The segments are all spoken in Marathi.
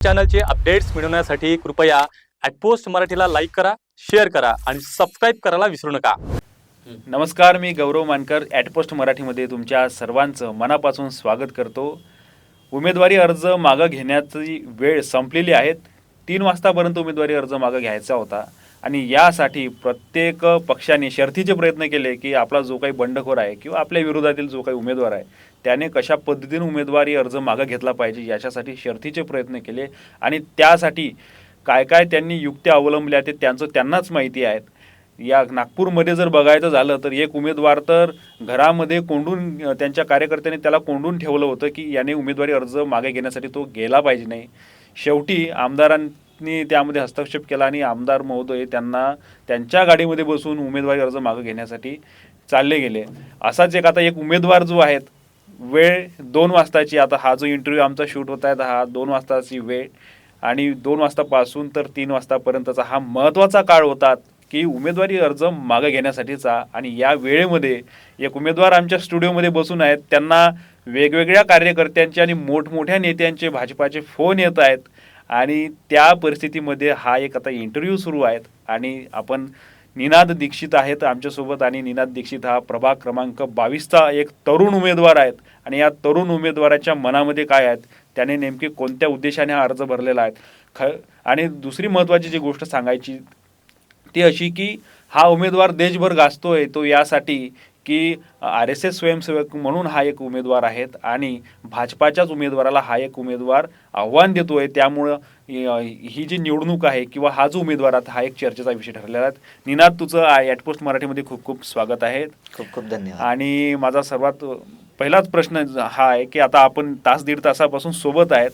चॅनलचे अपडेट्स मिळवण्यासाठी कृपया @पोस्ट मराठीला लाईक करा, शेअर करा आणि सबस्क्राईब करायला विसरू नका. नमस्कार, मी गौरव मानकर ॲटपोस्ट मराठीमध्ये तुमच्या सर्वांचं मनापासून स्वागत करतो. उमेदवारी अर्ज मागं घेण्याची वेळ संपलेली आहे. 3 वाजतापर्यंत उमेदवारी अर्ज मागं घ्यायचा होता आणि यासाठी प्रत्येक पक्षाने शर्थीचे प्रयत्न केले की आपला जो काही बंडखोर आहे किंवा आपल्या विरोधातील जो काही उमेदवार आहे त्याने कशा पद्धतीने उमेदवारी अर्ज मागं घेतला पाहिजे याच्यासाठी शर्थीचे प्रयत्न केले आणि त्यासाठी काय काय त्यांनी युक्त्या अवलंबल्या ते त्यांनाच माहिती आहेत. या नागपूरमध्ये जर बघायचं झालं तर एक उमेदवार तर घरामध्ये कोंडून त्यांच्या कार्यकर्त्यांनी त्याला कोंडून ठेवलं होतं की याने उमेदवारी अर्ज मागे घेण्यासाठी तो गेला पाहिजे नाही. शेवटी आमदारांनी त्यामध्ये हस्तक्षेप केला आणि आमदार महोदय त्यांना त्यांच्या गाडीमध्ये बसून उमेदवारी अर्ज मागे घेण्यासाठी चालले गेले. असाच आता एक उमेदवार जो आहे, वेळ 2 वाजताची, आता हा जो इंटरव्ह्यू आमचा शूट होत आहे हा 2 वाजताची वेळ आणि 2 वाजतापासून तर 3 वाजतापर्यंतचा हा महत्त्वाचा काळ होता की उमेदवारी अर्ज मागे घेण्यासाठीचा. आणि या वेळेमध्ये एक उमेदवार आमच्या स्टुडिओमध्ये बसून आहेत, त्यांना वेगवेगळ्या कार्यकर्त्यांचे आणि मोठमोठ्या नेत्यांचे भाजपाचे फोन येत आहेत आणि त्या परिस्थितीमध्ये हा एक आता इंटरव्ह्यू सुरू आहेत आणि आपण निनाद दीक्षित आहेत आमच्यासोबत. आणि निनाद दीक्षित हा प्रभाग क्रमांक 22चा एक तरुण उमेदवार आहेत आणि या तरुण उमेदवाराच्या मनामध्ये काय आहेत, त्याने नेमके कोणत्या उद्देशाने हा अर्ज भरलेला आहे. आणि दुसरी महत्त्वाची जी गोष्ट सांगायची ती अशी की हा उमेदवार देशभर गाजतोय तो यासाठी की RSS स्वयंसेवक म्हणून हा एक उमेदवार आहेत आणि भाजपाच्याच उमेदवाराला हा एक उमेदवार आव्हान देतोय. त्यामुळं ही जी निवडणूक आहे किंवा हा जो उमेदवार आहे हा एक चर्चेचा विषय ठरलेला आहे. निनाद, तुझं ॲटपोस्ट मराठीमध्ये खूप खूप स्वागत आहे. खूप खूप धन्यवाद. आणि माझा सर्वात पहिलाच प्रश्न हा आहे की आता आपण दीड तासापासून सोबत आहेत.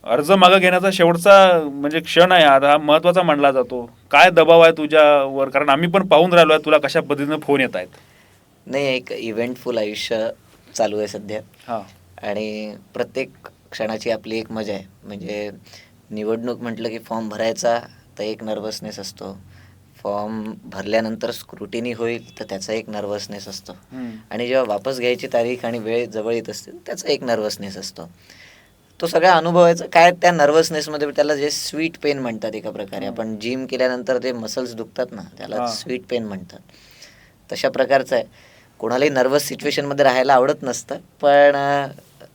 अर्ज मागं घेण्याचा शेवटचा म्हणजे क्षण आहे हा महत्त्वाचा मानला जातो. काय दबाव आहे तुझ्यावर, कारण आम्ही पण पाहून राहिलो आहे तुला कशा पद्धतीनं फोन येत आहेत. नाही, एक इव्हेंटफुल आयुष्य चालू आहे सध्या. हां. आणि प्रत्येक क्षणाची आपली एक मजा आहे. म्हणजे निवडणूक म्हटलं की फॉर्म भरायचा तर एक नर्वसनेस असतो, फॉर्म भरल्यानंतर स्क्रुटिनी होईल तर त्याचा एक नर्वसनेस असतो, आणि जेव्हा वापस घ्यायची तारीख आणि वेळ जवळ येत असते त्याचा एक नर्वसनेस असतो. तो सगळा अनुभवायचा काय त्या नर्वसनेसमध्ये त्याला जे स्वीट पेन म्हणतात एका प्रकारे. आपण जिम केल्यानंतर ते मसल्स दुखतात ना, त्याला स्वीट पेन म्हणतात. तशा प्रकारचं आहे. कोणालाही नर्वस सिच्युएशनमध्ये राहायला आवडत नसतं, पण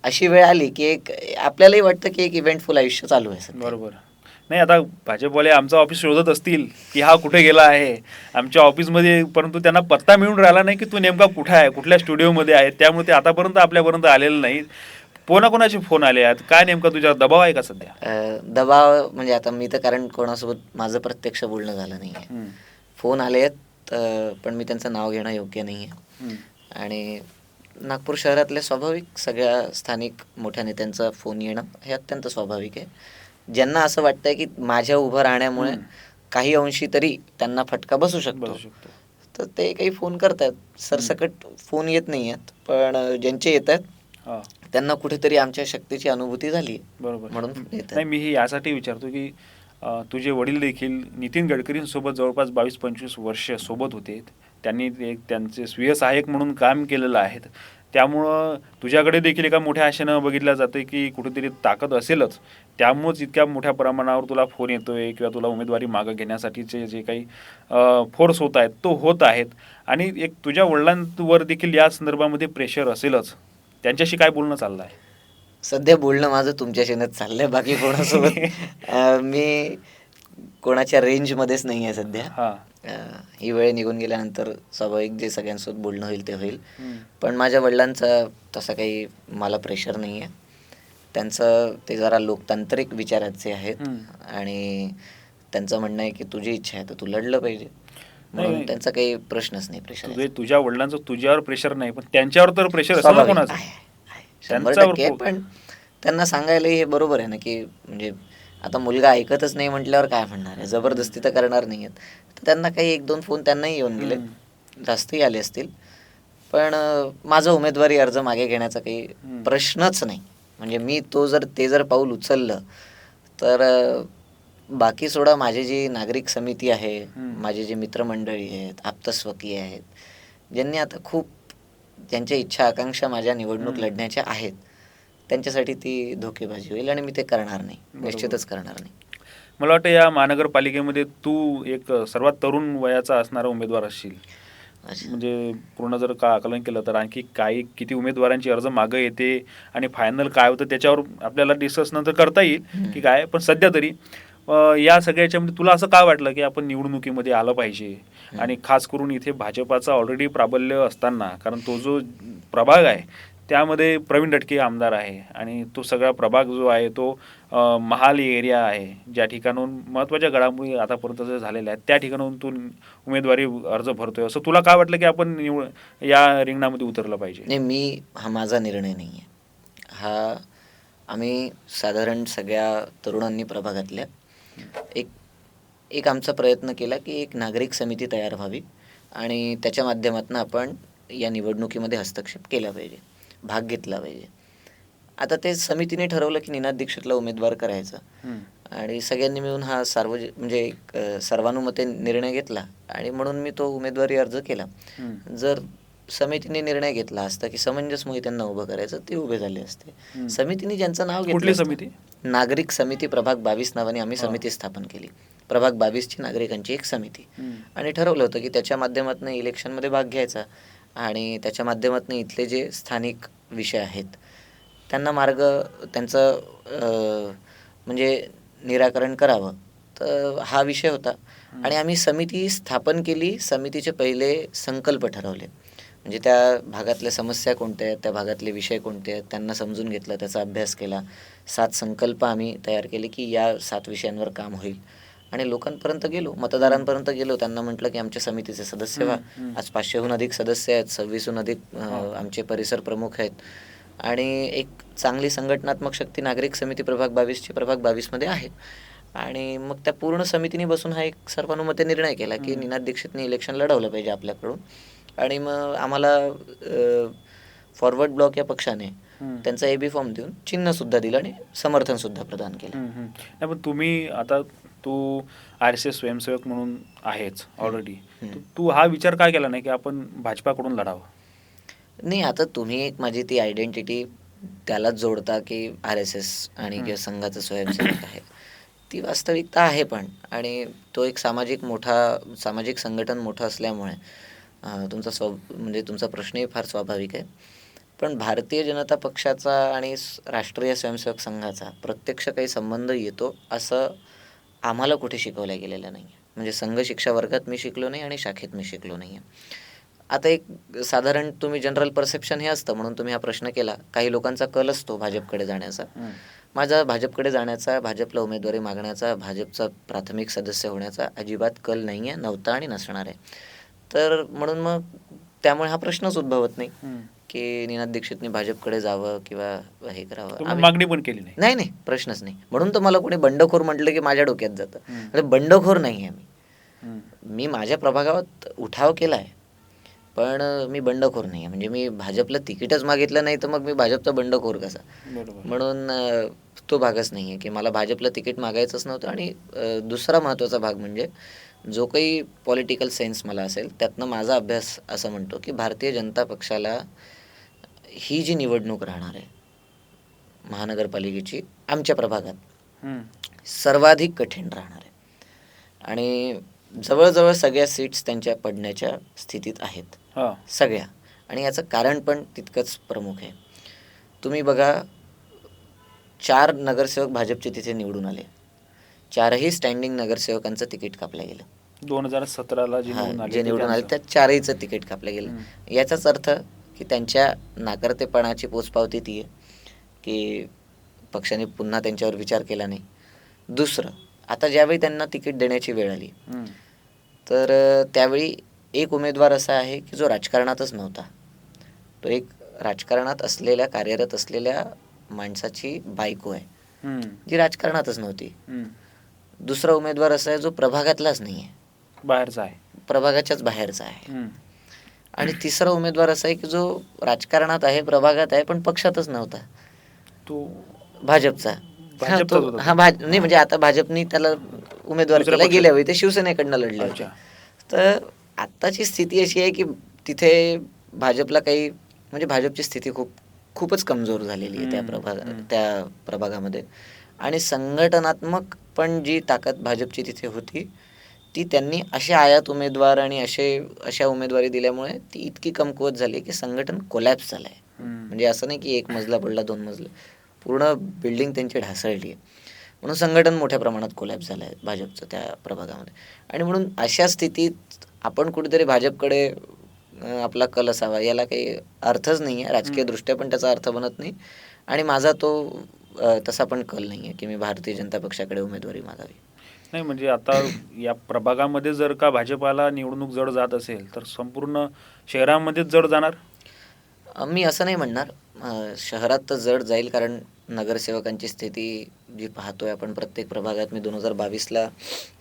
अशी वेळ आली की एक आपल्यालाही वाटतं की एक इव्हेंटफुल आयुष्य चालू आहे. बरोबर. नाही, आता भाजपवाले आमचं ऑफिस शोधत असतील की हा कुठे गेला आहे आमच्या ऑफिसमध्ये, परंतु त्यांना पत्ता मिळून राहिला नाही की तू नेमका कुठे आहे, कुठल्या स्टुडिओमध्ये आहे. त्यामुळे ते आतापर्यंत आपल्यापर्यंत आलेलं नाही. कोणाकोणाचे फोन आले आहेत, काय नेमका तुझ्यावर दबाव आहे का सध्या? दबाव म्हणजे आता मी तर, कारण कोणासोबत माझं प्रत्यक्ष बोलणं झालं नाही आहे. फोन आले आहेत पण मी त्यांचं नाव घेणं योग्य नाही आहे. आणि नागपूर शहरातल्या स्वाभाविक सगळ्या स्थानिक मोठ्या नेत्यांचा फोन येणं हे अत्यंत स्वाभाविक आहे. ज्यांना असं वाटतंय की माझ्या उभं राहण्यामुळे काही अंशी तरी त्यांना फटका बसू शकतो, तर ते काही फोन करतात. सरसकट फोन येत नाही आहेत, पण ज्यांचे येत आहेत त्यांना कुठेतरी आमच्या शक्तीची अनुभूती झाली. बरोबर. म्हणून नाही, मी हे यासाठी विचारतो की तुझे वडील देखील नितीन गडकरींसोबत जवळपास 22-25 वर्ष सोबत होते. त्यांनी एक त्यांचे स्वीय सहाय्यक म्हणून काम केलेलं आहे. त्यामुळं तुझ्याकडे देखील एका मोठ्या आशेनं बघितलं जाते की कुठेतरी ताकद असेलच, त्यामुळंच इतक्या मोठ्या प्रमाणावर तुला फोन येतोय किंवा तुला उमेदवारी मागं घेण्यासाठीचे जे काही फोर्स होत आहेत तो होत आहेत. आणि एक तुझ्या वडिलांवर देखील या संदर्भामध्ये प्रेशर असेलच. त्यांच्याशी काय बोलणं चाललं आहे? सध्या बोलणं माझं तुमच्याशीच चाललंय, बाकी कोणासोबत मी कोणाच्या रेंजमध्येच नाही आहे सध्या. ही वेळ निघून गेल्यानंतर स्वाभाविक जे सगळ्यांसोबत बोलणं होईल ते होईल. पण माझ्या वडिलांचा तसं काही मला प्रेशर नाही आहे. त्यांचं ते जरा लोकतांत्रिक विचाराचे आहेत आणि त्यांचं म्हणणं आहे की तुझी इच्छा आहे तर तू लढलं पाहिजे, म्हणून त्यांचा काही प्रश्नच नाही. प्रेशर तुझ्या वडिलांचं तुझ्यावर प्रेशर नाही, पण त्यांच्यावर तर प्रेशर असेल ना कोणाचं? 100%. पण त्यांना सांगायलाही हे बरोबर आहे ना की म्हणजे आता मुलगा ऐकतच नाही म्हटल्यावर काय म्हणणार आहे, जबरदस्ती तर करणार नाही आहेत. तर त्यांना काही 1-2 फोन त्यांनाही येऊन गेले, जास्तही आले असतील. पण माझं उमेदवारी अर्ज मागे घेण्याचा काही प्रश्नच नाही. म्हणजे मी ते जर पाऊल उचललं तर बाकी सोडा, माझी जी नागरिक समिती आहे, माझे जे मित्रमंडळी आहेत, आप्तस्वकीय आहेत, ज्यांनी आता खूप ज्यांच्या इच्छा आकांक्षा माझ्या निवडणूक लढण्याच्या आहेत, त्यांच्यासाठी ती धोकेबाजी होईल आणि मी ते करणार नाही, बरोबर. निश्चितच करणार नाही. मला वाटतं या महानगरपालिकेमध्ये तू एक सर्वात तरुण वयाचा असणारा उमेदवार असशील. अच्छा. म्हणजे पूर्ण जर का आकलन केलं तर आणखी किती उमेदवारांची अर्ज मागं येते आणि फायनल काय होतं त्याच्यावर आपल्याला डिस्कस नंतर करता येईल की काय. पण सध्या तरी या सगळ्याच्यामध्ये तुला असं काय वाटलं की आपण निवडणुकीमध्ये आलं पाहिजे आणि खास करून इथे भाजपाचा ऑलरेडी प्राबल्य असताना, कारण तो जो प्रभाग आहे त्यामध्ये प्रवीण दटके आमदार आहे आणि तो सगळा प्रभाग जो आहे तो महाल एरिया आहे, ज्या ठिकाणून महत्त्वाच्या घडामोडी आतापर्यंत जे झालेल्या आहेत त्या ठिकाणाहून तू उमेदवारी अर्ज भरतोय. असं तुला काय वाटलं की आपण या रिंगणामध्ये उतरलं पाहिजे? नाही, हा माझा निर्णय नाही आहे. हा आम्ही साधारण सगळ्या तरुणांनी प्रभागातल्या एक आमचा प्रयत्न केला की एक नागरिक समिती तयार व्हावी आणि त्याच्या माध्यमातून आपण या निवडणुकीमध्ये हस्तक्षेप केला पाहिजे, भाग घेतला पाहिजे. आता ते समितीने ठरवलं की निनाद दीक्षितला उमेदवार करायचा आणि सगळ्यांनी मिळून हा म्हणजे एक सर्वानुमते निर्णय घेतला आणि म्हणून मी तो उमेदवारी अर्ज केला. जर समितीने निर्णय घेतला असता की समंजस मोहित्यांना उभं करायचं, ते उभे झाले असते. समितीने ज्यांचं नाव घेतलं कुठली असतं, समिती? नागरिक समिती प्रभाग 22 नावाने आम्ही समिती स्थापन केली. प्रभाग 22ची नागरिकांची एक समिती, आणि ठरवलं होतं की त्याच्या माध्यमातून इलेक्शनमध्ये भाग घ्यायचा आणि त्याच्या माध्यमातून इथले जे स्थानिक विषय आहेत त्यांचं म्हणजे निराकरण करावं. तर हा विषय होता आणि आम्ही समिती स्थापन केली. समितीचे पहिले संकल्प ठरवले, म्हणजे त्या भागातल्या समस्या कोणत्या आहेत, त्या भागातले विषय कोणते आहेत त्यांना समजून घेतलं, त्याचा अभ्यास केला. 7 संकल्प आम्ही तयार केले की या 7 विषयांवर काम होईल आणि लोकांपर्यंत गेलो, मतदारांपर्यंत गेलो. त्यांना म्हटलं की आमच्या समितीचे सदस्य व्हा. आज 500हून अधिक सदस्य आहेत, 26हून अधिक आमचे परिसर प्रमुख आहेत आणि एक चांगली संघटनात्मक शक्ती नागरिक समिती प्रभाग 22ची प्रभाग 22मध्ये आहे. आणि मग त्या पूर्ण समितीने बसून हा एक सर्वानुमते निर्णय केला की निनाद दीक्षितने इलेक्शन लढवलं पाहिजे आपल्याकडून. आणि मग आम्हाला फॉरवर्ड ब्लॉक या पक्षाने त्यांचा AB फॉर्म देऊन चिन्हसुद्धा दिलं आणि समर्थनसुद्धा प्रदान केलं. नाही, पण तुम्ही आता तू RSS स्वयंसेवक म्हणून आहेच ऑलरेडी, तू हा विचार काय केला नाही की आपण भाजपाकडून लढावं? नाही, आता तुम्ही एक माझी ती आयडेंटिटी त्यालाच जोडता की RSS आणि किंवा संघाचं स्वयंसेवक आहे, ती वास्तविकता आहे. पण आणि तो एक सामाजिक संघटन मोठं असल्यामुळे म्हणजे तुमचा प्रश्नही फार स्वाभाविक आहे. पण भारतीय जनता पक्षाचा आणि राष्ट्रीय स्वयंसेवक संघाचा प्रत्यक्ष काही संबंध येतो असं आम्हाला कुठे शिकवल्या गेलेलं नाही. म्हणजे संघ शिक्षा वर्गात मी शिकलो नाही आणि शाखेत मी शिकलो नाही. आता एक साधारण तुम्ही जनरल परसेप्शन हे असतं म्हणून तुम्ही हा प्रश्न केला. काही लोकांचा कल असतो भाजपकडे जाण्याचा. माझा भाजपकडे जाण्याचा, भाजपला उमेदवारी मागण्याचा, भाजपचा प्राथमिक सदस्य होण्याचा अजिबात कल नाही आहे, नव्हता आणि नसणार आहे. तर म्हणून मग त्यामुळे हा प्रश्नच उद्भवत नाही की निनाद दीक्षितने भाजपकडे जावं किंवा हे करावं. मागणी पण केली नाही. नाही, प्रश्नच नाही. म्हणून तर मला कोणी बंडखोर म्हटलं की माझ्या डोक्यात जातं. बंडखोर नाही आहे मी माझ्या प्रभागात उठाव केला आहे, पण मी बंडखोर नाही आहे. म्हणजे मी भाजपला तिकीटच मागितलं नाही तर मग मी भाजपचा बंडखोर कसा? म्हणून तो भागच नाही आहे की मला भाजपला तिकीट मागायचंच नव्हतं. आणि दुसरा महत्त्वाचा भाग म्हणजे जो काही पॉलिटिकल सेन्स मला असेल त्यातनं माझा अभ्यास असं म्हणतो की भारतीय जनता पक्षाला ही जी निवडणूक राहणार आहे महानगरपालिकेची आमच्या प्रभागात सर्वाधिक कठीण राहणार आहे आणि जवळजवळ सगळ्या सीट्स त्यांच्या पडण्याच्या स्थितीत आहेत, सगळ्या. आणि याचं कारण पण तितकंच प्रमुख आहे. तुम्ही बघा, 4 नगरसेवक भाजपचे तिथे निवडून आले. 4ही स्टँडिंग नगरसेवकांचं तिकीट कापलं गेलं. 2017ला जे निवडून आले त्या 4हीचं तिकीट कापलं गेलं. याचाच अर्थ की त्यांच्या नाकर्तेपणाची पोचपावती ती आहे की पक्षाने पुन्हा त्यांच्यावर विचार केला नाही. दुसरं, आता ज्यावेळी त्यांना तिकीट देण्याची वेळ आली तर त्यावेळी एक उमेदवार असा आहे की जो राजकारणातच नव्हता. तो एक राजकारणात असलेल्या, कार्यरत असलेल्या माणसाची बायको आहे जी राजकारणातच नव्हती. दुसरा उमेदवार असा आहे जो प्रभागातलाच नाही आहे, बाहेरचा आहे, प्रभागाच्याच बाहेरचा आहे. आणि तिसरा उमेदवार असा आहे की जो राजकारणात आहे, प्रभागात आहे, पण पक्षातच नव्हता, तो भाजपचा. नाही, म्हणजे आता भाजपनी त्याला उमेदवार केला, गेल्या वेळी ते शिवसेनेकडनं लढले होते. तर आत्ताची स्थिती अशी आहे की तिथे भाजपला काही, म्हणजे भाजपची स्थिती खूप खूपच कमजोर झालेली आहे त्या प्रभागामध्ये. आणि संघटनात्मक पण जी ताकद भाजपची तिथे होती ती त्यांनी असे आयात उमेदवार आणि अशा उमेदवारी दिल्यामुळे ती इतकी कमकुवत झाली की संघटन कोलॅप्स झालं आहे. म्हणजे असं नाही की 1 मजला पडला 2 मजले, पूर्ण बिल्डिंग त्यांची ढासळली आहे. म्हणून संघटन मोठ्या प्रमाणात कोलॅप्स झालं आहे भाजपचं त्या प्रभागामध्ये. आणि म्हणून अशा स्थितीत आपण कुठेतरी भाजपकडे आपला कल असावा, याला काही अर्थच नाही आहे. राजकीयदृष्ट्या पण त्याचा अर्थ बनत नाही. आणि माझा तो तसा पण कल नाही आहे की मी भारतीय जनता पक्षाकडे उमेदवारी मागावी. नाही, म्हणजे आता या प्रभागामध्ये जर का भाजपाला निवडणूक जड जात असेल तर संपूर्ण शहरामध्येच जड जाणार. मी असं नाही म्हणणार. शहरात तर जड जाईल, कारण नगरसेवकांची स्थिती जी पाहतोय आपण प्रत्येक प्रभागात, मी 2022ला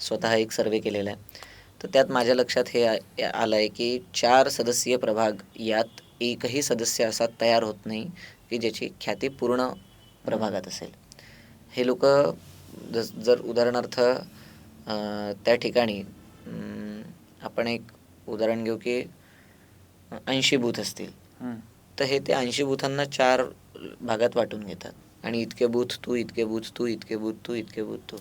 स्वतः एक सर्वे केलेला आहे, तर त्यात माझ्या लक्षात हे आलं आहे की 4 सदस्यीय प्रभाग यात एकही सदस्य असा तयार होत नाही की ज्याची ख्याती पूर्ण प्रभागात असेल. हे लोक जर उदाहरणार्थ त्या ठिकाणी आपण एक उदाहरण घेऊ की 80 बूथ असतील, तर हे ते 80 बूथांना 4 भागात वाटून घेतात आणि इतके बूथ तू, इतके बूथ तू, इतके बूथ तू, इतके बूथ तू.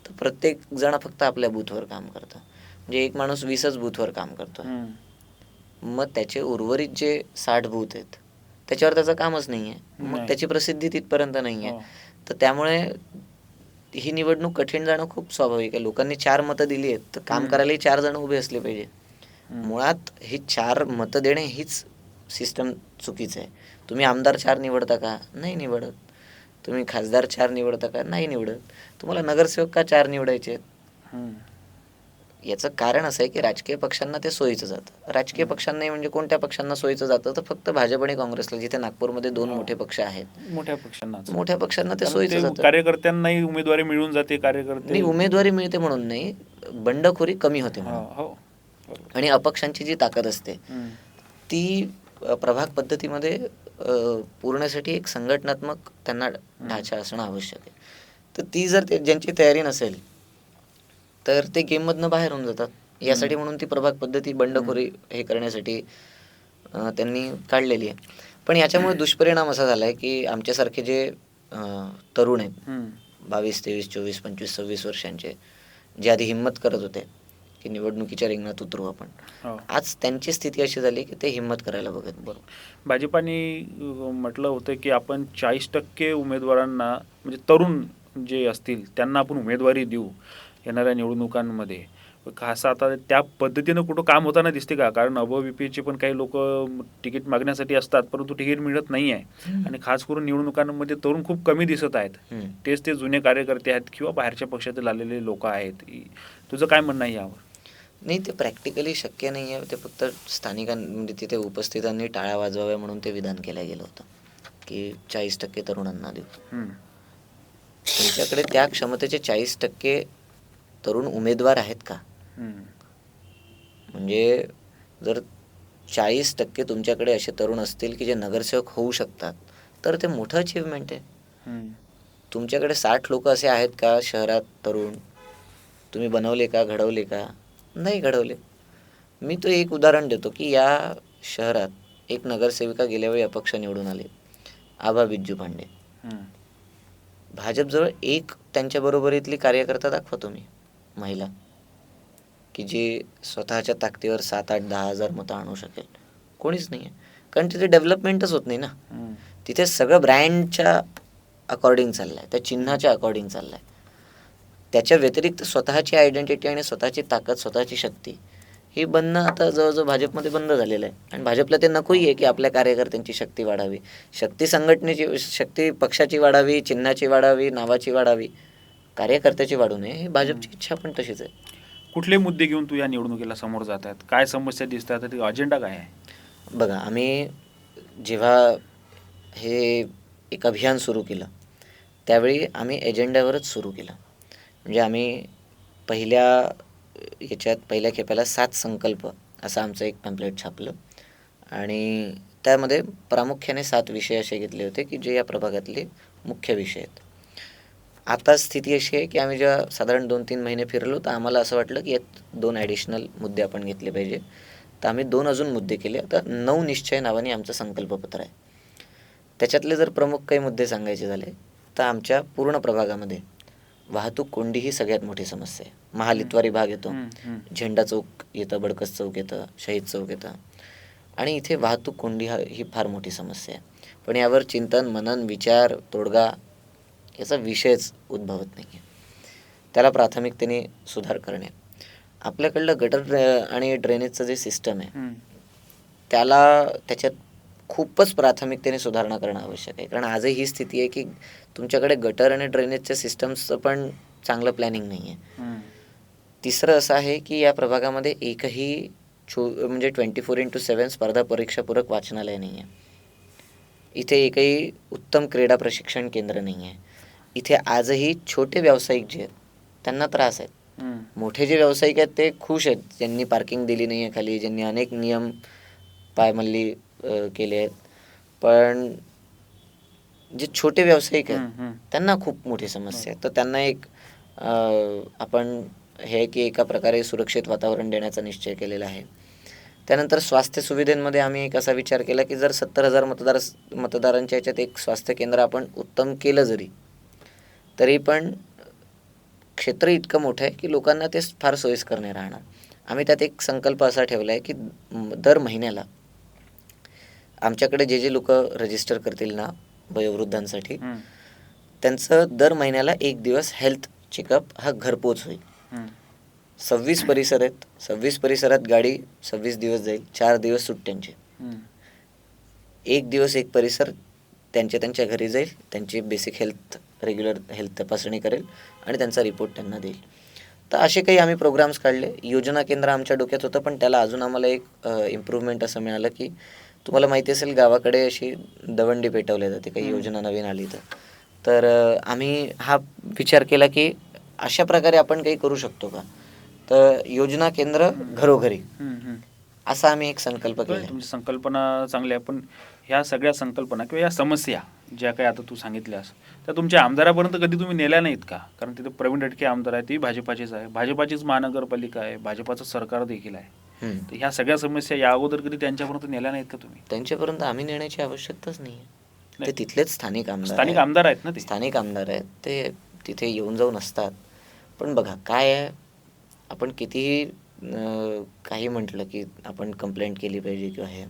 तर प्रत्येक जण फक्त आपल्या बूथवर काम करतं. म्हणजे एक माणूस 20च बूथवर काम करतो. मग त्याचे उर्वरित जे 60 बूथ आहेत त्याच्यावर त्याचं कामच नाही आहे. मग त्याची प्रसिद्धी तिथपर्यंत नाही आहे. तर त्यामुळे ही निवडणूक कठीण जाणं खूप स्वाभाविक आहे. लोकांनी 4 मतं दिली आहेत, तर काम करायलाही 4 जण उभे असले पाहिजे. मुळात ही 4 मतं देणे हीच सिस्टम चुकीचं आहे. तुम्ही आमदार 4 निवडता का? नाही निवडत. तुम्ही खासदार 4 निवडता का? नाही निवडत. तुम्हाला नगरसेवक का 4 निवडायचे आहेत? याचं कारण असं आहे की राजकीय पक्षांना ते सोयीचं जातं. राजकीय पक्षांना म्हणजे कोणत्या पक्षांना सोयीचं जातं? तर फक्त भाजप आणि काँग्रेसला, जिथे नागपूरमध्ये 2 मोठे पक्ष आहेत. मोठ्या पक्षांना ते सोयीचं जातं. कार्यकर्त्यांनाही उमेदवारी मिळून जाते. कार्यकर्ते उमेदवारी मिळते म्हणून नाही, बंडखोरी कमी होते म्हणून. आणि अपक्षांची जी ताकद असते ती प्रभाग पद्धतीमध्ये पूर्णसाठी एक संघटनात्मक त्यांना ढाचा असणं आवश्यक आहे. तर ती जर ज्यांची तयारी नसेल तर ते गेममधनं बाहेर होऊन जातात. यासाठी म्हणून ती प्रभाग पद्धती बंडखोरी हे करण्यासाठी त्यांनी काढलेली आहे. पण याच्यामुळे दुष्परिणाम असा झाला आहे की आमच्यासारखे जे तरुण आहेत, 22, 23, 24, 25, 26 वर्षांचे, जे आधी हिंमत करत होते की निवडणुकीच्या रिंगणात उतरू आपण, आज त्यांची स्थिती अशी झाली की ते हिंमत करायला बघत. बरोबर, भाजपाने म्हटलं होतं की आपण 40% उमेदवारांना, म्हणजे तरुण जे असतील त्यांना आपण उमेदवारी देऊ येणाऱ्या निवडणुकांमध्ये. खास आता त्या पद्धतीनं कुठं काम होताना दिसते का? कारण अबोविपीचे पण काही लोक तिकीट मागण्यासाठी असतात, परंतु तिकीट मिळत नाही आहे. आणि खास करून निवडणुकांमध्ये तरुण खूप कमी दिसत आहेत. तेच ते जुने कार्यकर्ते आहेत किंवा बाहेरच्या पक्षातील आलेले लोक आहेत. तुझं काय म्हणणं आहे यावर? नाही, ते प्रॅक्टिकली शक्य नाही आहे. ते फक्त म्हणजे तिथे उपस्थितांनी टाळ्या वाजवाव्या म्हणून ते विधान केलं गेलं होतं की 40% तरुणांना देऊ. तुमच्याकडे त्या क्षमतेचे 40% तरुण उमेदवार आहेत का? म्हणजे जर 40% तुमच्याकडे असे तरुण असतील की जे नगरसेवक होऊ शकतात, तर ते मोठं अचीवमेंट आहे. तुमच्याकडे 60 लोक असे आहेत का शहरात तरुण? तुम्ही बनवले का, घडवले का? नाही घडवले. मी तो एक उदाहरण देतो की या शहरात एक नगरसेविका गेल्यावेळी अपक्ष निवडून आले, आभा बिज्जू पांडे. भाजपजवळ एक त्यांच्या बरोबरीतली कार्यकर्ता दाखवा तुम्ही, महिला, की जी स्वतःच्या ताकदीवर 7, 8, 10 हजार मतं आणू शकेल. कोणीच नाही आहे. कारण तिथे डेव्हलपमेंटच होत नाही ना. तिथे सगळं ब्रँडच्या अकॉर्डिंग चाललं आहे, त्या चिन्हाच्या अकॉर्डिंग चाललं आहे. त्याच्या व्यतिरिक्त स्वतःची आयडेंटिटी आणि स्वतःची ताकद, स्वतःची शक्ती हे बनणं आता जवळजवळ भाजपमध्ये बंद झालेलं आहे. आणि भाजपला ते नकोही आहे की आपल्या कार्यकर्त्यांची शक्ती वाढावी. शक्ती संघटनेची, शक्ती पक्षाची वाढावी, चिन्हाची वाढावी, नावाची वाढावी, कार्यकर्त्याची वाढू नये. ही भाजपची इच्छा पण तशीच आहे. कुठले मुद्दे घेऊन तू या निवडणुकीला समोर जात आहेत? काय समस्या दिसतात? अजेंडा काय आहे? बघा, आम्ही जेव्हा हे एक अभियान सुरू केलं त्यावेळी आम्ही एजेंड्यावरच सुरू केलं. म्हणजे आम्ही पहिल्या खेपेला 7 संकल्प असं आमचं एक पॅम्पलेट छापलं आणि त्यामध्ये प्रामुख्याने 7 विषय असे घेतले होते की जे या प्रभागातले मुख्य विषय आहेत. आता स्थिती अशी आहे की आम्ही जेव्हा साधारण 2-3 महिने फिरलो तर आम्हाला असं वाटलं की यात 2 ॲडिशनल मुद्दे आपण घेतले पाहिजे. तर आम्ही 2 अजून मुद्दे केले. आता 9 निश्चय नावाने आमचं संकल्पपत्र आहे. त्याच्यातले जर प्रमुख काही मुद्दे सांगायचे झाले तर आमच्या पूर्ण प्रभागामध्ये वाहतूक कोंडी ही सगळ्यात मोठी समस्या आहे. महाल इतवारी भाग येतो, झेंडा चौक येतं, बडकस चौक येतं, शहीद चौक येतं आणि इथे वाहतूक कोंडी ही फार मोठी समस्या आहे. पण यावर चिंतन, मनन, विचार, तोडगा याचा विषयच उद्भवत नाही आहे. त्याला प्राथमिकतेने सुधार करणे. आपल्याकडलं गटर आणि ड्रेनेजचं जे सिस्टम आहे त्याच्यात खूपच प्राथमिकतेने सुधारणा करणं आवश्यक आहे. कारण आजही ही स्थिती आहे की तुमच्याकडे गटर आणि ड्रेनेजच्या सिस्टम्सचं पण चांगलं प्लॅनिंग नाही आहे. तिसरं असं आहे की या प्रभागामध्ये एकही म्हणजे 24x7 स्पर्धा परीक्षापूरक वाचनालय नाही आहे. इथे एकही उत्तम क्रीडा प्रशिक्षण केंद्र नाही आहे. इथे आजही छोटे व्यावसायिक जे आहेत त्यांना त्रास आहेत. मोठे जे व्यावसायिक आहेत ते खुश आहेत, ज्यांनी पार्किंग दिली नाही आहे खाली, ज्यांनी अनेक नियम पायमल्ली केले आहेत. पण जे छोटे व्यावसायिक आहेत त्यांना खूप मोठी समस्या आहे. तर त्यांना एक आपण हे की एका प्रकारे सुरक्षित वातावरण देण्याचा निश्चय केलेला आहे. त्यानंतर स्वास्थ्य सुविधांमध्ये आम्ही एक असा विचार केला की जर 70,000 मतदारांच्या याच्यात एक स्वास्थ्य केंद्र आपण उत्तम केलं तरी पण क्षेत्र इतकं मोठं आहे की लोकांना ते फार सोयीस्कर नाही राहणार. आम्ही त्यात एक संकल्प असा ठेवला आहे की दर महिन्याला आमच्याकडे जे लोक रजिस्टर करतील ना वयोवृद्धांसाठी, त्यांचं दर महिन्याला 1 दिवस हेल्थ चेकअप हा घरपोच होईल. 26 परिसर आहेत, 26 परिसरात गाडी 26 दिवस जाईल, 4 दिवस सुट्ट्यांचे. 1 दिवस एक परिसर त्यांच्या घरी जाईल, त्यांची बेसिक रेग्युलर हेल्थ तपासणी करेल आणि त्यांचा रिपोर्ट त्यांना देईल. तर असे काही आम्ही प्रोग्राम्स काढले. योजना केंद्र आमच्या डोक्यात होतं, पण त्याला अजून आम्हाला एक इम्प्रूव्हमेंट असं मिळालं की तुम्हाला माहिती असेल गावाकडे अशी दवंडी पेटवली जाते काही योजना नवीन आली तर आम्ही हा विचार केला की अशा प्रकारे आपण काही करू शकतो का. तर योजना केंद्र घरोघरी असा आम्ही एक संकल्प केला. तुमची संकल्पना चांगली आहे, पण ह्या सगळ्या संकल्पना किंवा या समस्या ज्या काही आता तू सांगितल्यास त्या तुमच्या आमदारापर्यंत कधी तुम्ही नेल्या नाहीत का? कारण तिथे प्रवीण दटके आमदार आहे, ती भाजपाचीच आहे, भाजपाचीच महानगरपालिका आहे, भाजपाचं सरकार देखील आहे. तर ह्या सगळ्या समस्या या अगोदर कधी त्यांच्यापर्यंत नेल्या नाहीत का तुम्ही? त्यांच्यापर्यंत आम्ही नेण्याची आवश्यकताच नाही आहे. ते तिथलेच स्थानिक आमदार आहेत ना, ते स्थानिक आमदार आहेत, ते तिथे येऊन जाऊन असतात. पण बघा काय आहे, आपण कितीही काही म्हटलं की आपण कंप्लेंट केली पाहिजे किंवा हे,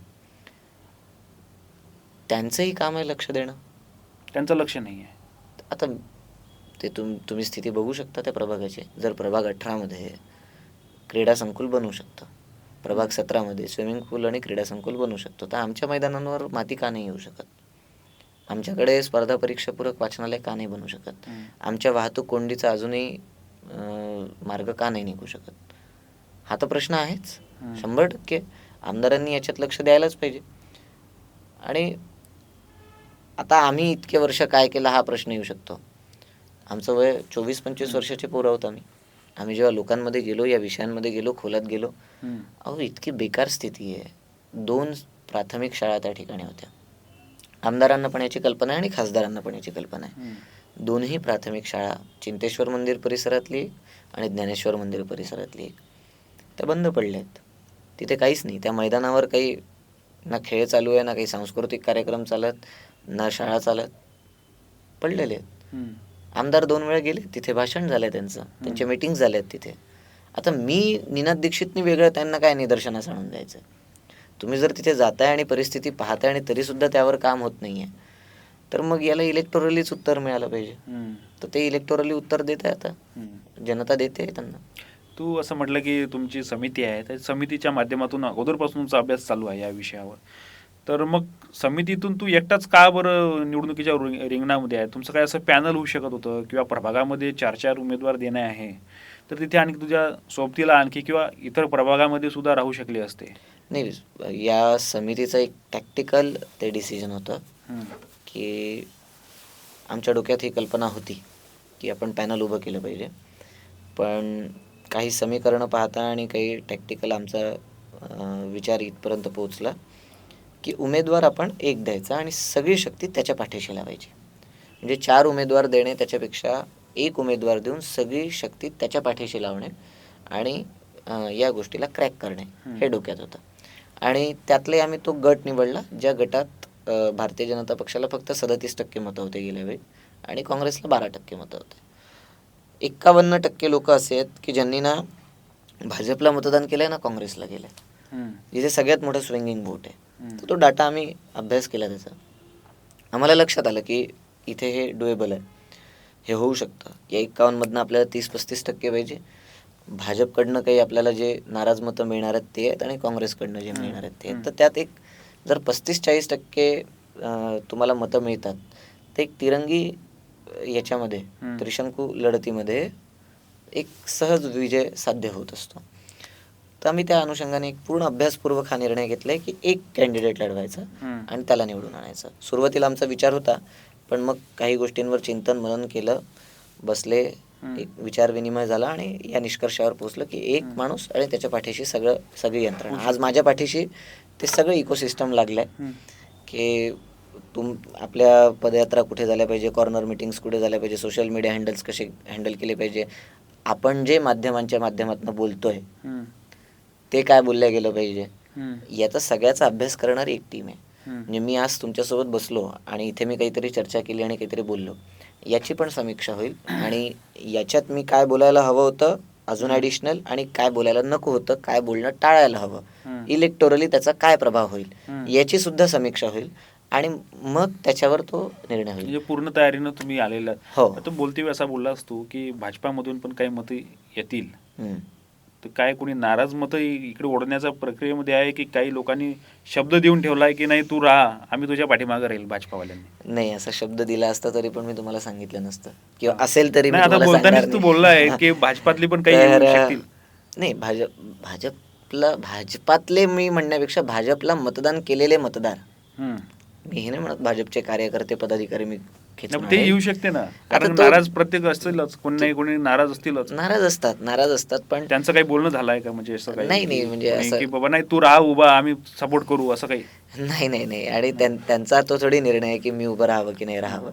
त्यांचंही काम आहे लक्ष देणं. त्यांचं लक्ष नाही आहे. आता ते तुम्ही स्थिती बघू शकता त्या प्रभागाची. जर प्रभाग 18मध्ये क्रीडा संकुल बनवू शकतं, प्रभाग 17मध्ये स्विमिंग पूल आणि क्रीडा संकुल बनवू शकतो, तर आमच्या मैदानांवर माती का नाही येऊ शकत? आमच्याकडे स्पर्धा परीक्षापूरक वाचनालय का नाही बनवू शकत? आमच्या वाहतूक कोंडीचा अजूनही मार्ग का नाही निघू शकत? हा तर प्रश्न आहेच. 100% आमदारांनी याच्यात लक्ष द्यायलाच पाहिजे. आणि आता आम्ही इतके वर्ष काय केलं हा प्रश्न येऊ शकतो. आमचं वय 24-25 वर्षाचे पोरं आहोत आम्ही जेव्हा लोकांमध्ये गेलो, या विषयांमध्ये गेलो, खोलात गेलो, अहो इतकी बेकार स्थिती आहे. 2 प्राथमिक शाळा त्या ठिकाणी होत्या. आमदारांना पण याची कल्पना आहे आणि खासदारांना पण याची कल्पना आहे. 2ही प्राथमिक शाळा, चिंतेश्वर मंदिर परिसरातली आणि ज्ञानेश्वर मंदिर परिसरातली, त्या बंद पडल्या आहेत. तिथे काहीच नाही. त्या मैदानावर काही ना खेळ चालू आहे, ना काही सांस्कृतिक कार्यक्रम चालत, ना शाळा चालत, पडलेले आहेत. आमदार 2 वेळा गेले तिथे, भाषण झालंय त्यांचे मीटिंग झाले आहेत तिथे. आता मी निनाद दीक्षितनी वेगळं त्यांना काय निदर्शनास आणून द्यायचं? तुम्ही जर तिथे जाताय आणि परिस्थिती पाहताय आणि तरीसुद्धा त्यावर काम होत नाहीये, तर मग याला इलेक्टोरलीच उत्तर मिळालं पाहिजे. तर ते इलेक्टोरली उत्तर देत आहे, आता जनता देते त्यांना. तू असं म्हटलं की तुमची समिती आहे, त्या समितीच्या माध्यमातून अगोदरपासून तुमचा अभ्यास चालू आहे या विषयावर. तर मग समितीतून तू एकटाच का बरं निवडणुकीच्या रिंगणामध्ये आहे? तुमचं काय असं पॅनल होऊ शकत होतं किंवा प्रभागामध्ये 4 उमेदवार देणे आहे, तर तिथे आणखी तुझ्या सोबतीला आणखी किंवा इतर प्रभागामध्ये सुद्धा राहू शकले असते? नाही, या समितीचं एक टॅक्टिकल ते डिसिजन होतं की आमच्या डोक्यात ही कल्पना होती की आपण पॅनल उभं केलं पाहिजे. पण काही समीकरणं पाहता आणि काही टॅक्टिकल आमचा विचार इथपर्यंत पोहोचला की उमेदवार आपण एक द्यायचा आणि सगळी शक्ती त्याच्या पाठीशी लावायची. म्हणजे 4 उमेदवार देणे त्याच्यापेक्षा 1 उमेदवार देऊन सगळी शक्ती त्याच्या पाठीशी लावणे आणि या गोष्टीला क्रॅक करणे हे डोक्यात होतं. आणि त्यातले आम्ही तो गट निवडला ज्या गटात भारतीय जनता पक्षाला फक्त 37% मतं होते गेल्या वेळी आणि काँग्रेसला 12% मतं होते. 51% लोक असे आहेत की ज्यांनी ना भाजपला मतदान केलंय ना काँग्रेसला केलंय, हम्म. जिथे सगळ्यात मोठं स्विंगिंग वोट आहे. हम्म. तर तो डाटा आम्ही अभ्यास केला त्याचा, आम्हाला लक्षात आलं की इथे हे डुएबल आहे, हे होऊ शकतं. या 51मधनं आपल्याला 30-35% पाहिजे, भाजपकडनं काही आपल्याला जे नाराज मतं मिळणार आहेत ते आहेत आणि काँग्रेसकडनं जे मिळणार आहेत ते आहेत. तर त्यात एक जर 35-40% तुम्हाला मतं मिळतात तर एक तिरंगी याच्यामध्ये त्रिशंकू लढतीमध्ये एक सहज विजय साध्य होत असतो. तर आम्ही त्या अनुषंगाने एक पूर्ण अभ्यासपूर्वक हा निर्णय घेतलाय की एक कॅन्डिडेट लढवायचा आणि त्याला निवडून आणायचं. सुरुवातीला आमचा विचार होता, पण मग काही गोष्टींवर चिंतन मनन केलं, बसले, एक विचार विनिमय झाला आणि या निष्कर्षावर पोहोचलं की एक माणूस आणि त्याच्या पाठीशी सगळी यंत्रणा. आज माझ्या पाठीशी ते सगळं इकोसिस्टम लागलंय की आपल्या पदयात्रा कुठे झाल्या पाहिजे, कॉर्नर मिटिंग्स कुठे झाल्या पाहिजे, सोशल मीडिया हँडल्स कसे हँडल केले पाहिजे, आपण जे माध्यमांच्या माध्यमातून बोलतोय ते काय बोलल्या गेलं पाहिजे, याचा सगळ्याचा अभ्यास करणारी एक टीम आहे. म्हणजे मी आज तुमच्यासोबत बसलो आणि इथे मी काहीतरी चर्चा केली आणि काहीतरी बोललो, याची पण समीक्षा होईल आणि याच्यात मी काय बोलायला हवं होतं अजून ॲडिशनल आणि काय बोलायला नको होतं, काय बोलणं टाळायला हवं, इलेक्टोरली त्याचा काय प्रभाव होईल याची सुद्धा समीक्षा होईल आणि मग त्याच्यावर तो निर्णय होईल. म्हणजे पूर्ण तयारीनं तुम्ही आलेला. हो. आता बोलते वेळी असा बोललास तू की भाजपामधून पण काही मतं येतील, तर काय कोणी नाराज मतं इकडे ओढण्याच्या प्रक्रियेमध्ये आहे की काही लोकांनी शब्द देऊन ठेवलाय की नाही तू राहा, आम्ही तुझ्या पाठीमागे राहील भाजपावाल्यांनी? नाही, असा शब्द दिला असता तरी पण मी तुम्हाला सांगितलं नसतं किंवा असेल तरी मी नाही, आता तुम्हाला सांगणार बोलतानाच तू नाही. बोललाय की भाजपातली पण काही येऊ शकतील. नाही, भाजपातले मी म्हणण्यापेक्षा भाजपला मतदान केलेले मतदार, मी हे नाही म्हणत भाजपचे कार्यकर्ते पदाधिकारी मी खेचणार ते आहे. येऊ शकते ना, कारण तो- नाराज प्रत्येक असतीलच, कोणी नाही कोणी नाराज असतीलच. नाराज असतात पण त्यांचं काही बोलणं झालंय का, म्हणजे असं काही नाही, म्हणजे कोणी असं की बाबा नाही तू राहा उभा, आम्ही सपोर्ट करू, असं काही? नाही आणि त्यांचा तो थोडी निर्णय आहे की मी उभं राहावं की नाही राहावं.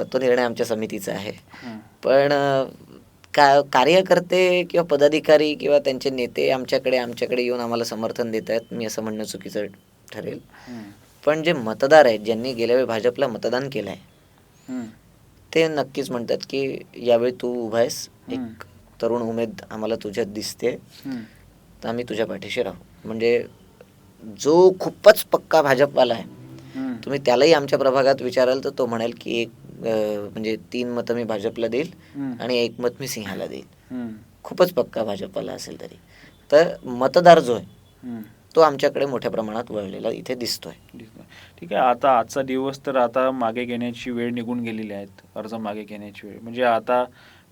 तो निर्णय आमच्या समितीचा आहे. पण कार्यकर्ते किंवा पदाधिकारी किंवा त्यांचे नेते आमच्याकडे येऊन आम्हाला समर्थन देत आहेत, मी असं म्हणणं चुकीचं ठरेल. पण जे मतदार आहेत, ज्यांनी गेल्या वेळी भाजपला मतदान केलं आहे, ते नक्कीच म्हणतात की यावेळी तू उभा आहेस, एक तरुण उमेद आम्हाला तुझ्यात दिसते, तर आम्ही तुझ्या पाठीशी राहू. म्हणजे जो खूपच पक्का भाजपवाला आहे, तुम्ही त्यालाही आमच्या प्रभागात विचाराल तर तो म्हणेल की एक म्हणजे 3 मतं मी भाजपला देईल आणि 1 मत मी सिंहाला देईल. खूपच पक्का भाजपवाला असेल तरी. तर मतदार जो आहे तो आमच्याकडे मोठ्या प्रमाणात वळलेला इथे दिसतोय. ठीक आहे. आता आजचा दिवस तर आता मागे घेण्याची वेळ निघून गेलेली आहेत, अर्ज मागे घेण्याची वेळ. म्हणजे आता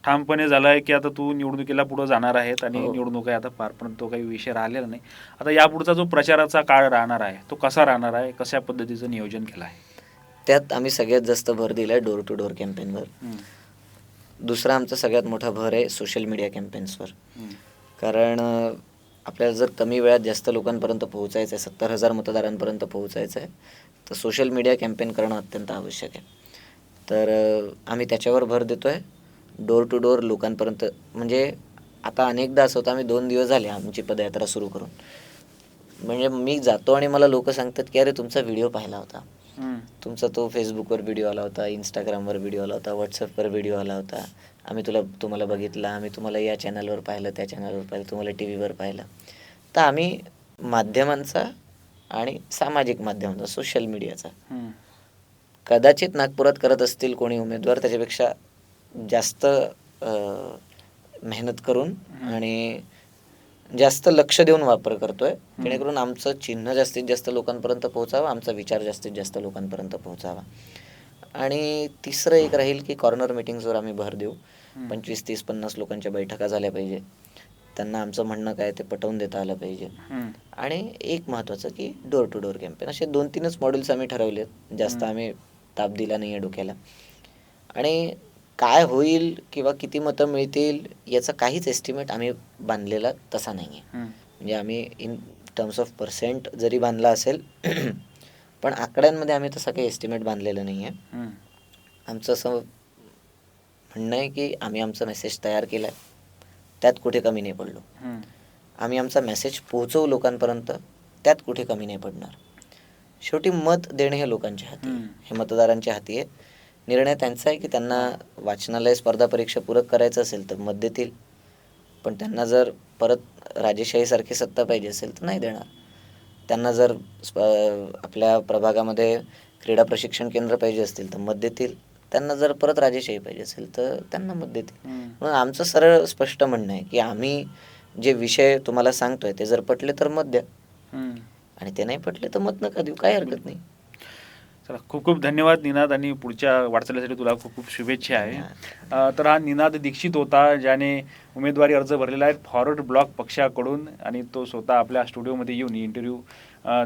ठामपणे झाला आहे की आता तू निवडणुकीला पुढे जाणार आहेत आणि निवडणूक आहे आता पार, पण तो काही विषय राहिलेला नाही. आता यापुढचा जो प्रचाराचा काळ राहणार आहे तो कसा राहणार आहे, कशा पद्धतीचं नियोजन केलं आहे? त्यात आम्ही सगळ्यात जास्त भर दिला आहे डोर टू डोर कॅम्पेनवर. दुसरा आमचा सगळ्यात मोठा भर आहे सोशल मीडिया कॅम्पेन्सवर. कारण आपल्याला जर कमी वेळात जास्त लोकांपर्यंत पोहोचायचं आहे, 70,000 मतदारांपर्यंत पोहोचायचं आहे, तर सोशल मीडिया कॅम्पेन करणं अत्यंत आवश्यक आहे. तर आम्ही त्याच्यावर भर देतो आहे, डोर टू डोर लोकांपर्यंत. म्हणजे आता अनेकदा असं होतं, आम्ही 2 दिवस झाले आमची पदयात्रा सुरू करून, म्हणजे मी जातो आणि मला लोक सांगतात की अरे तुमचा व्हिडिओ पाहिला होता, तुमचा तो फेसबुकवर व्हिडिओ आला होता, इंस्टाग्रामवर व्हिडिओ आला होता, व्हॉट्सअपवर व्हिडिओ आला होता, आम्ही तुम्हाला बघितलं, आम्ही तुम्हाला या चॅनलवर पाहिलं, त्या चॅनलवर पाहिलं, तुम्हाला टी व्हीवर पाहिलं. तर आम्ही माध्यमांचा आणि सामाजिक माध्यमांचा, सोशल मीडियाचा, कदाचित नागपुरात करत असतील कोणी उमेदवार त्याच्यापेक्षा जास्त मेहनत करून आणि जास्त लक्ष देऊन वापर करतोय, जेणेकरून आमचं चिन्ह जास्तीत जास्त लोकांपर्यंत पोहोचावं, आमचा विचार जास्तीत जास्त लोकांपर्यंत पोहोचावा. आणि तिसरं एक राहील की कॉर्नर मिटिंग्सवर आम्ही भर देऊ. 25, 30, 50 लोकांच्या बैठका झाल्या पाहिजे, त्यांना आमचं म्हणणं काय ते पटवून देता आलं पाहिजे. आणि एक महत्त्वाचं की डोर टू डोर कॅम्पेन. असे 2-3च मॉड्यूल्स आम्ही ठरवलेत, जास्त आम्ही ताप दिला नाही आहे डोक्याला. आणि काय होईल किंवा किती मतं मिळतील याचा काहीच एस्टिमेट आम्ही बांधलेला तसा नाही आहे. म्हणजे आम्ही इन टर्म्स ऑफ पर्सेंट जरी बांधला असेल पण आकड्यांमध्ये आम्ही तसा काही एस्टिमेट बांधलेलं नाही आहे. आमचं असं म्हणणं आहे की आम्ही आमचा मेसेज तयार केला आहे, त्यात कुठे कमी नाही पडलो. आम्ही आमचा मेसेज पोहोचवू लोकांपर्यंत, त्यात कुठे कमी नाही पडणार. शेवटी मत देणे हे लोकांच्या हाती आहे. हम्म. हे मतदारांच्या हाती आहे. निर्णय त्यांचा आहे की त्यांना वाचनालय स्पर्धा परीक्षा पूरक करायचं असेल तर मत देतील, पण त्यांना जर परत राजेशाहीसारखी सत्ता पाहिजे असेल तर नाही देणार. त्यांना जर आपल्या प्रभागामध्ये क्रीडा प्रशिक्षण केंद्र पाहिजे असतील तर मत देतील, त्यांना जर परत राजेशाही पाहिजे असेल तर त्यांना मत देतील. म्हणून आमचं सरळ स्पष्ट म्हणणं आहे की आम्ही जे विषय तुम्हाला सांगतोय ते जर पटले तर मत द्या, आणि ते नाही पटले तर मत नका देऊ, काही हरकत नाही. चला, खूप खूप धन्यवाद निनाद, आणि पुढच्या वाटचालीसाठी तुला खूप खूप शुभेच्छा आहे. तर हा निनाद दीक्षित होता, ज्याने उमेदवारी अर्ज भरलेला आहे फॉरवर्ड ब्लॉक पक्षाकडून, आणि तो स्वतः आपल्या स्टुडिओमध्ये येऊन इंटरव्ह्यू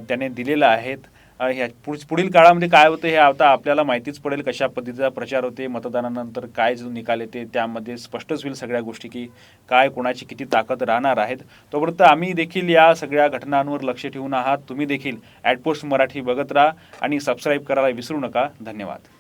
त्याने दिलेला आहेत. ह्या पुढील काळामध्ये काय होतं हे आता आपल्याला माहितीच पडेल, कशा पद्धतीचा प्रचार होते, मतदानानंतर काय जो निकाल येते त्यामध्ये स्पष्टच होईल सगळ्या गोष्टी की काय कोणाची किती ताकद राहणार आहेत. तोपर्यंत आम्ही देखील या सगळ्या घटनांवर लक्ष ठेवून आहात. तुम्ही देखील ॲटपोस्ट मराठी बघत राहा आणि सबस्क्राईब करायला विसरू नका. धन्यवाद.